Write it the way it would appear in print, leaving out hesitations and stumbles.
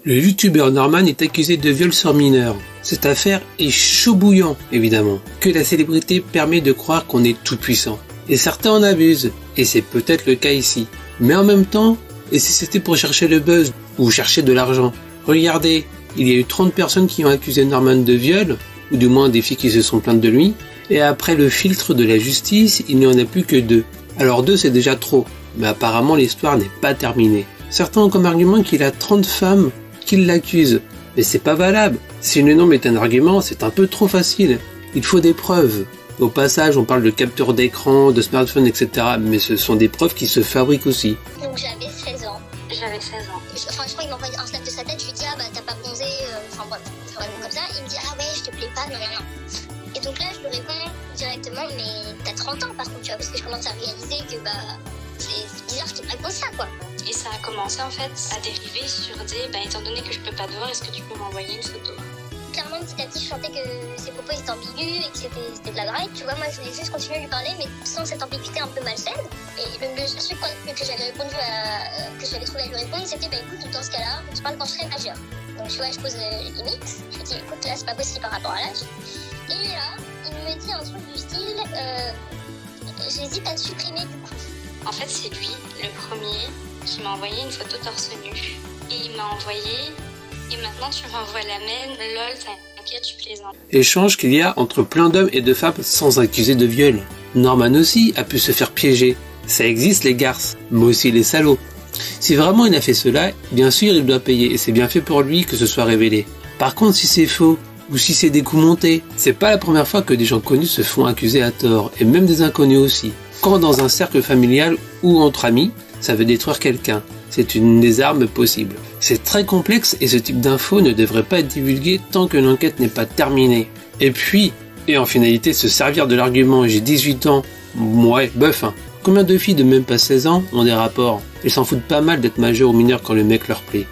Le youtubeur Norman est accusé de viol sur mineur. Cette affaire est chaud bouillant, évidemment, que la célébrité permet de croire qu'on est tout puissant. Et certains en abusent, et c'est peut-être le cas ici. Mais en même temps, et si c'était pour chercher le buzz, ou chercher de l'argent? Regardez, il y a eu 30 personnes qui ont accusé Norman de viol, ou du moins des filles qui se sont plaintes de lui, et après le filtre de la justice, il n'y en a plus que 2. Alors 2 c'est déjà trop, mais apparemment l'histoire n'est pas terminée. Certains ont comme argument qu'il a 30 femmes qui l'accusent, mais c'est pas valable. Si le nombre est un argument, c'est un peu trop facile. Il faut des preuves. Au passage, on parle de capteurs d'écran, de smartphones, etc. Mais ce sont des preuves qui se fabriquent aussi. Donc j'avais 16 ans. J'avais 16 ans. Je crois qu'il m'envoie un snap de sa tête, je lui dis ah bah t'as pas bronzé, enfin bref, vraiment comme ça. Il me dit ah ouais je te plais pas, non. Et donc là je lui réponds directement mais t'as 30 ans par contre tu vois, parce que je commence à réaliser que bah c'est bizarre qu'il me réponde ça quoi. Et ça a commencé en fait à dériver sur des étant donné que je peux pas te voir, est-ce que tu peux m'envoyer une photo? Clairement petit à petit je sentais que ses propos étaient ambigus et que c'était de la drague, tu vois. Moi je voulais juste continuer à lui parler mais sans cette ambiguïté un peu malsaine. Et le seul truc que j'avais répondu que j'avais trouvé à lui répondre c'était bah écoute dans ce cas là on se parle quand je serai majeur. Donc tu vois je pose les limites, je lui dis écoute là c'est pas possible par rapport à l'âge. Et là il me dit un truc du style j'hésite à te supprimer du coup. En fait c'est lui le premier qui m'a envoyé une photo torse nu. Et il m'a envoyé et maintenant tu m'envoies la même, lol, t'inquiète, je plaisante. Échange qu'il y a entre plein d'hommes et de femmes sans accuser de viol. Norman aussi a pu se faire piéger. Ça existe les garces, mais aussi les salauds. Si vraiment il a fait cela, bien sûr il doit payer et c'est bien fait pour lui que ce soit révélé. Par contre si c'est faux, ou si c'est des coups montés, c'est pas la première fois que des gens connus se font accuser à tort, et même des inconnus aussi. Quand dans un cercle familial ou entre amis, ça veut détruire quelqu'un. C'est une des armes possibles. C'est très complexe et ce type d'infos ne devrait pas être divulgué tant que l'enquête n'est pas terminée. Et puis, et en finalité, se servir de l'argument j'ai 18 ans, ouais, bof hein. Combien de filles de même pas 16 ans ont des rapports? Elles s'en foutent pas mal d'être majeures ou mineures quand le mec leur plaît.